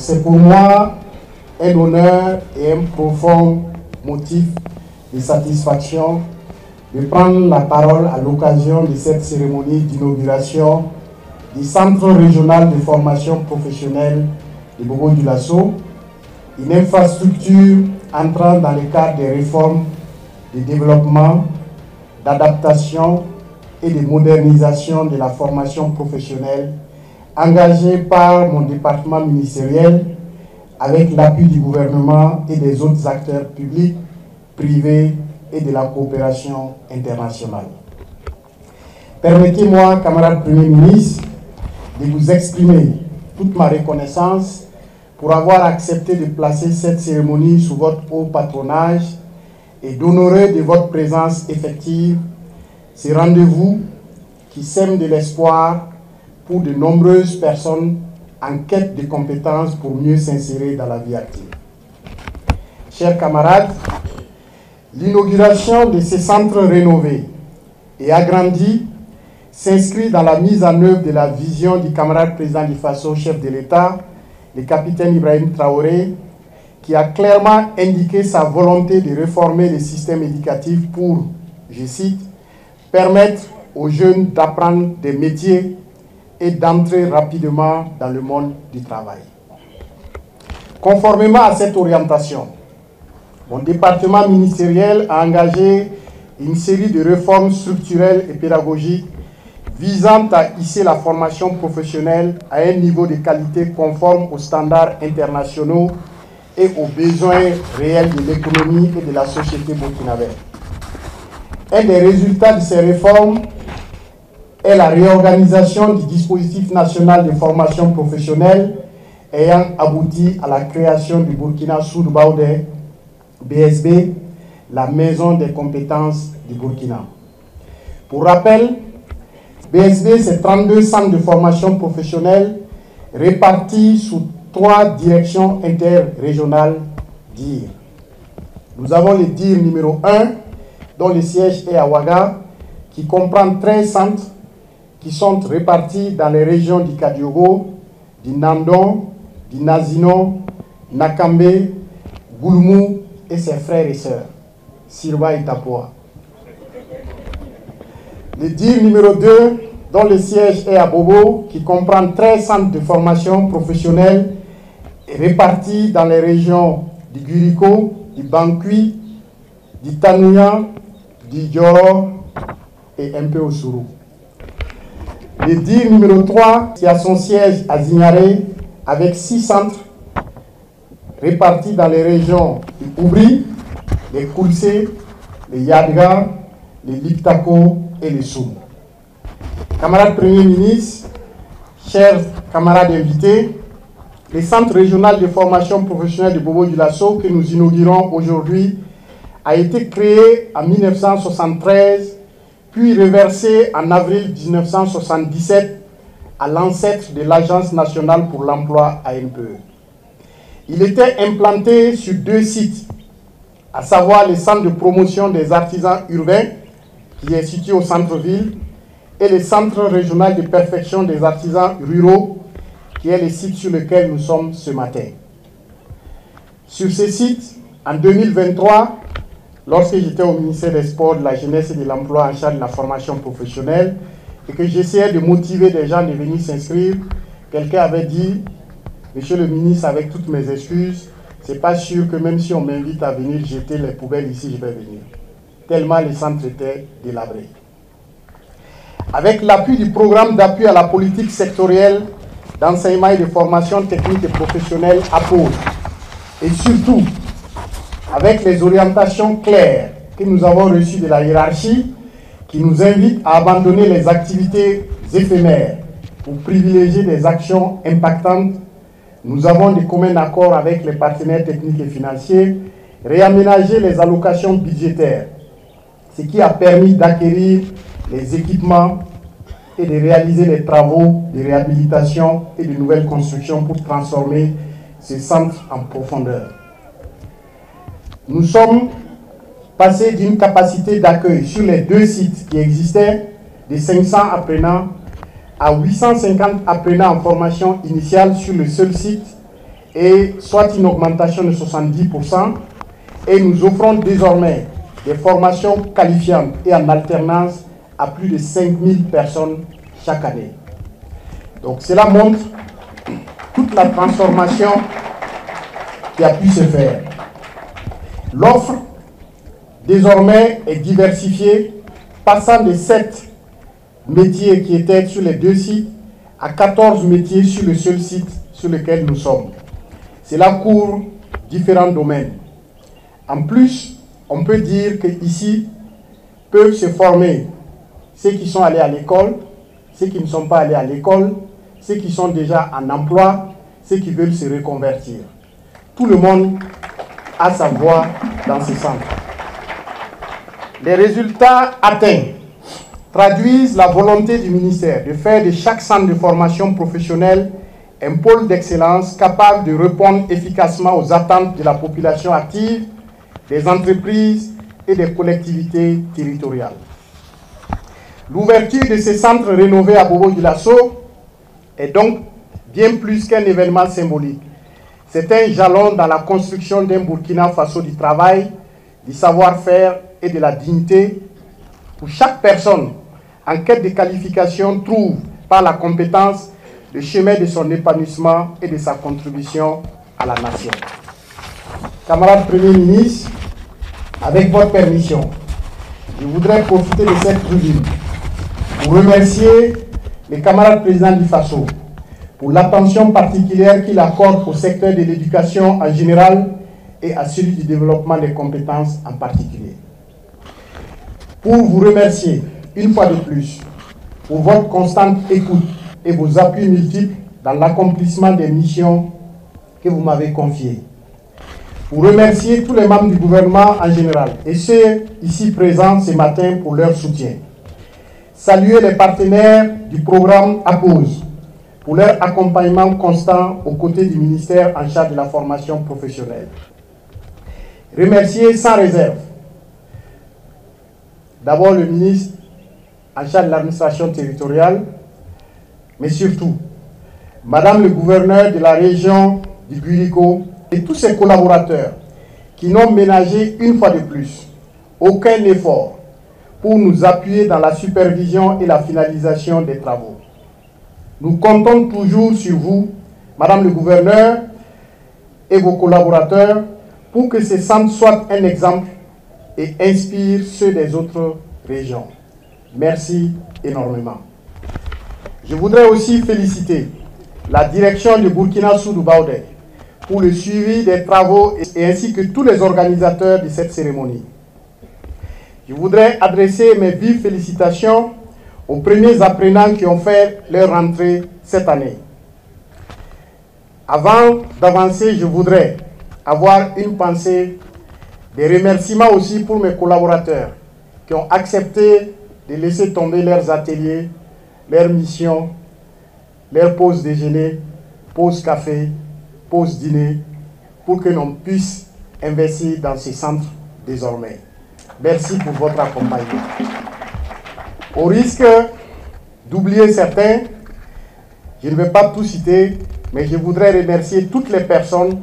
Donc c'est pour moi un honneur et un profond motif de satisfaction de prendre la parole à l'occasion de cette cérémonie d'inauguration du Centre régional de formation professionnelle de Bobo-Dioulasso, une infrastructure entrant dans le cadre des réformes de développement, d'adaptation et de modernisation de la formation professionnelle engagée par mon département ministériel avec l'appui du gouvernement et des autres acteurs publics, privés et de la coopération internationale. Permettez-moi, camarade Premier ministre, de vous exprimer toute ma reconnaissance pour avoir accepté de placer cette cérémonie sous votre haut patronage et d'honorer de votre présence effective ces rendez-vous qui sèment de l'espoir pour de nombreuses personnes en quête de compétences pour mieux s'insérer dans la vie active. Chers camarades, l'inauguration de ces centres rénovés et agrandis s'inscrit dans la mise en œuvre de la vision du camarade président du FASO, chef de l'État, le capitaine Ibrahim Traoré, qui a clairement indiqué sa volonté de réformer le système éducatif pour, je cite, permettre aux jeunes d'apprendre des métiers et d'entrer rapidement dans le monde du travail. Conformément à cette orientation, mon département ministériel a engagé une série de réformes structurelles et pédagogiques visant à hisser la formation professionnelle à un niveau de qualité conforme aux standards internationaux et aux besoins réels de l'économie et de la société burkinabé. Un des résultats de ces réformes est la réorganisation du dispositif national de formation professionnelle ayant abouti à la création du Burkina Sud Baoudé, BSB, la maison des compétences du Burkina. Pour rappel, BSB, c'est 32 centres de formation professionnelle répartis sous 3 directions interrégionales DIR. Nous avons le DIR numéro 1, dont le siège est à Ouaga, qui comprend 13 centres qui sont répartis dans les régions du Kadiogo, du Nandon, du Nazino, Nakambe, Goulmou et ses frères et sœurs, Sirwa et Tapoa. Le DIR numéro 2, dont le siège est à Bobo, qui comprend 13 centres de formation professionnelle répartis dans les régions du Guriko, du Bankui, du Tanouya, du Dioro et un peu au Sourou. Le DIR numéro 3, qui a son siège à Zignaré, avec 6 centres répartis dans les régions du Oubri, les Koulsé, les Yadga, les Liptako et les Soum. Camarades Premier ministre, chers camarades invités, le Centre régional de formation professionnelle de Bobo-Dioulasso que nous inaugurons aujourd'hui a été créé en 1973, puis reversé en avril 1977 à l'ancêtre de l'Agence nationale pour l'emploi ANPE. Il était implanté sur 2 sites, à savoir le centre de promotion des artisans urbains, qui est situé au centre-ville, et le centre régional de perfection des artisans ruraux, qui est le site sur lequel nous sommes ce matin. Sur ces sites, en 2023, lorsque j'étais au ministère des Sports, de la Jeunesse et de l'Emploi en charge de la formation professionnelle, et que j'essayais de motiver des gens de venir s'inscrire, quelqu'un avait dit, Monsieur le ministre, avec toutes mes excuses, c'est pas sûr que même si on m'invite à venir jeter les poubelles ici, je vais venir. Tellement les centres étaient délabrés. Avec l'appui du programme d'appui à la politique sectorielle d'enseignement et de formation technique et professionnelle APOS, et surtout avec les orientations claires que nous avons reçues de la hiérarchie qui nous invite à abandonner les activités éphémères pour privilégier des actions impactantes, nous avons de communs accords avec les partenaires techniques et financiers réaménager les allocations budgétaires, ce qui a permis d'acquérir les équipements et de réaliser les travaux de réhabilitation et de nouvelles constructions pour transformer ce centre en profondeur. Nous sommes passés d'une capacité d'accueil sur les 2 sites qui existaient de 500 apprenants à 850 apprenants en formation initiale sur le seul site et soit une augmentation de 70%, et nous offrons désormais des formations qualifiantes et en alternance à plus de 5000 personnes chaque année. Donc cela montre toute la transformation qui a pu se faire. L'offre désormais est diversifiée, passant de 7 métiers qui étaient sur les 2 sites à 14 métiers sur le seul site sur lequel nous sommes. Cela couvre différents domaines. En plus, on peut dire qu'ici peuvent se former ceux qui sont allés à l'école, ceux qui ne sont pas allés à l'école, ceux qui sont déjà en emploi, ceux qui veulent se reconvertir. Tout le monde a sa voix dans ce centre. Les résultats atteints traduisent la volonté du ministère de faire de chaque centre de formation professionnelle un pôle d'excellence capable de répondre efficacement aux attentes de la population active, des entreprises et des collectivités territoriales. L'ouverture de ces centres rénovés à Bobo-Dioulasso est donc bien plus qu'un événement symbolique. C'est un jalon dans la construction d'un Burkina Faso du travail, du savoir-faire et de la dignité, où chaque personne en quête de qualification trouve par la compétence le chemin de son épanouissement et de sa contribution à la nation. Camarades Premier ministre, avec votre permission, je voudrais profiter de cette tribune pour remercier les camarades présidents du Faso pour l'attention particulière qu'il accorde au secteur de l'éducation en général et à celui du développement des compétences en particulier. Pour vous remercier une fois de plus pour votre constante écoute et vos appuis multiples dans l'accomplissement des missions que vous m'avez confiées. Pour remercier tous les membres du gouvernement en général et ceux ici présents ce matin pour leur soutien. Saluer les partenaires du programme APOSE pour leur accompagnement constant aux côtés du ministère en charge de la formation professionnelle. Remercier sans réserve d'abord le ministre en charge de l'administration territoriale, mais surtout Madame le gouverneur de la région du Guriko et tous ses collaborateurs qui n'ont ménagé une fois de plus aucun effort pour nous appuyer dans la supervision et la finalisation des travaux. Nous comptons toujours sur vous, Madame le gouverneur et vos collaborateurs, pour que ces centres soient un exemple et inspirent ceux des autres régions. Merci énormément. Je voudrais aussi féliciter la direction de Burkina Soudou Baoudé pour le suivi des travaux et ainsi que tous les organisateurs de cette cérémonie. Je voudrais adresser mes vives félicitations aux premiers apprenants qui ont fait leur rentrée cette année. Avant d'avancer, je voudrais avoir une pensée, des remerciements aussi pour mes collaborateurs qui ont accepté de laisser tomber leurs ateliers, leurs missions, leurs pauses déjeuner, pause café, pause dîner, pour que l'on puisse investir dans ces centres désormais. Merci pour votre accompagnement. Au risque d'oublier certains, je ne vais pas tout citer, mais je voudrais remercier toutes les personnes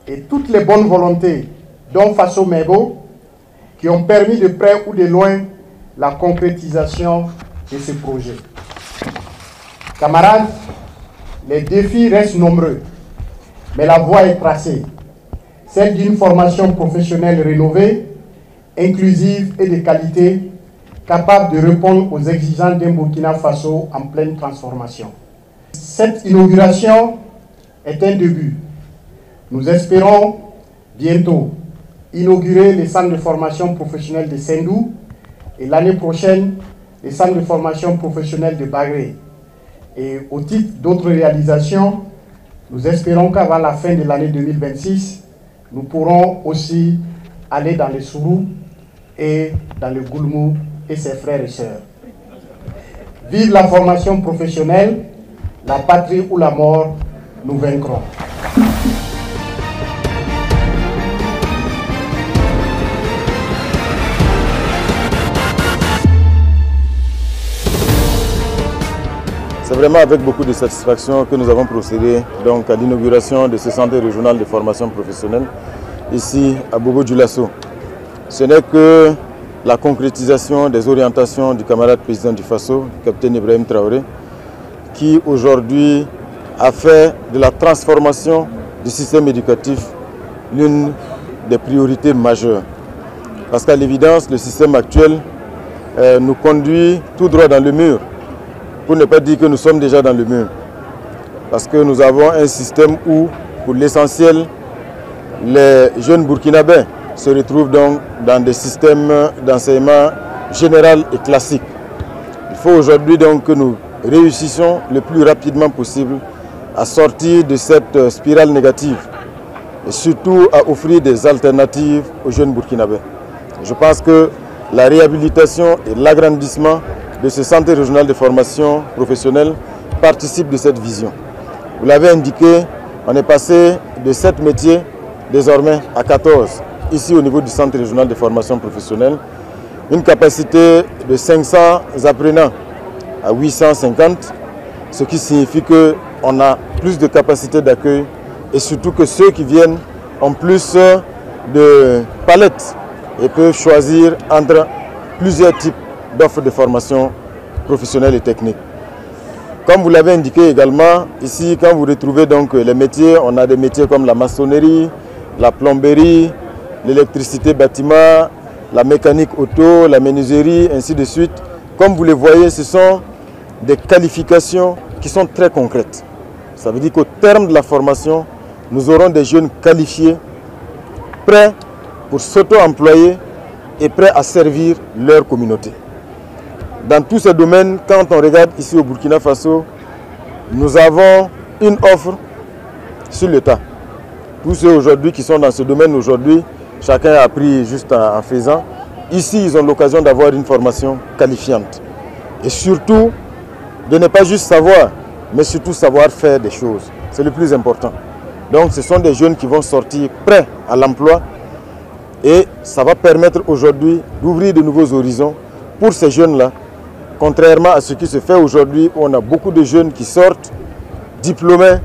et toutes les bonnes volontés, dont Faso Mego, qui ont permis de près ou de loin la concrétisation de ce projet. Camarades, les défis restent nombreux, mais la voie est tracée, celle d'une formation professionnelle rénovée, inclusive et de qualité, capable de répondre aux exigences d'un Burkina Faso en pleine transformation. Cette inauguration est un début. Nous espérons bientôt inaugurer les centres de formation professionnelle de Sendou et l'année prochaine les centres de formation professionnelle de Bagré. Et au titre d'autres réalisations, nous espérons qu'avant la fin de l'année 2026, nous pourrons aussi aller dans les Sourou et dans le Goulmou et ses frères et sœurs. Vive la formation professionnelle, la patrie ou la mort, nous vaincrons. C'est vraiment avec beaucoup de satisfaction que nous avons procédé donc, à l'inauguration de ce centre régional de formation professionnelle ici à Bobo-Dioulasso. Ce n'est que la concrétisation des orientations du camarade président du FASO, capitaine Ibrahim Traoré, qui aujourd'hui a fait de la transformation du système éducatif l'une des priorités majeures. Parce qu'à l'évidence, le système actuel nous conduit tout droit dans le mur, pour ne pas dire que nous sommes déjà dans le mur. Parce que nous avons un système où, pour l'essentiel, les jeunes burkinabés se retrouvent donc dans des systèmes d'enseignement général et classique. Il faut aujourd'hui donc que nous réussissions le plus rapidement possible à sortir de cette spirale négative et surtout à offrir des alternatives aux jeunes burkinabés. Je pense que la réhabilitation et l'agrandissement de ce centre régional de formation professionnelle participent de cette vision. Vous l'avez indiqué, on est passé de 7 métiers désormais à 14, ici au niveau du centre régional de formation professionnelle. Une capacité de 500 apprenants à 850, ce qui signifie qu'on a plus de capacité d'accueil et surtout que ceux qui viennent ont plus de palettes et peuvent choisir entre plusieurs types d'offres de formation professionnelle et technique. Comme vous l'avez indiqué également, ici quand vous retrouvez donc les métiers, on a des métiers comme la maçonnerie, la plomberie, l'électricité bâtiment, la mécanique auto, la menuiserie, ainsi de suite. Comme vous le voyez, ce sont des qualifications qui sont très concrètes. Ça veut dire qu'au terme de la formation, nous aurons des jeunes qualifiés, prêts pour s'auto-employer et prêts à servir leur communauté. Dans tous ces domaines, quand on regarde ici au Burkina Faso, nous avons une offre sur le tas. Tous ceux aujourd'hui qui sont dans ce domaine aujourd'hui, chacun a appris juste en faisant. Ici, ils ont l'occasion d'avoir une formation qualifiante. Et surtout, de ne pas juste savoir, mais surtout savoir faire des choses. C'est le plus important. Donc, ce sont des jeunes qui vont sortir prêts à l'emploi. Et ça va permettre aujourd'hui d'ouvrir de nouveaux horizons pour ces jeunes-là. Contrairement à ce qui se fait aujourd'hui, où on a beaucoup de jeunes qui sortent diplômés,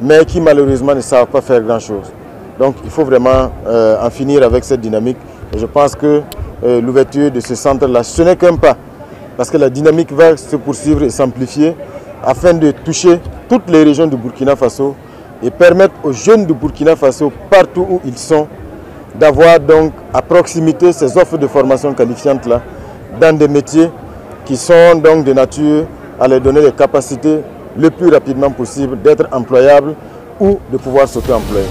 mais qui malheureusement ne savent pas faire grand-chose. Donc il faut vraiment en finir avec cette dynamique. Et je pense que l'ouverture de ce centre-là, ce n'est qu'un pas. Parce que la dynamique va se poursuivre et s'amplifier afin de toucher toutes les régions du Burkina Faso et permettre aux jeunes du Burkina Faso, partout où ils sont, d'avoir donc à proximité ces offres de formation qualifiantes-là dans des métiers qui sont donc de nature à leur donner les capacités le plus rapidement possible d'être employables ou de pouvoir s'auto-employer.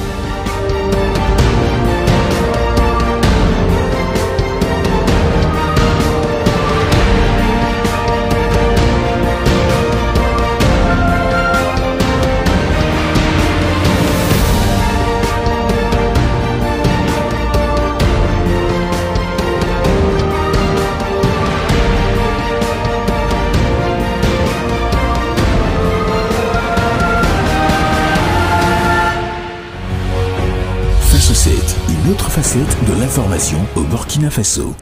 Une autre facette de l'information au Burkina Faso.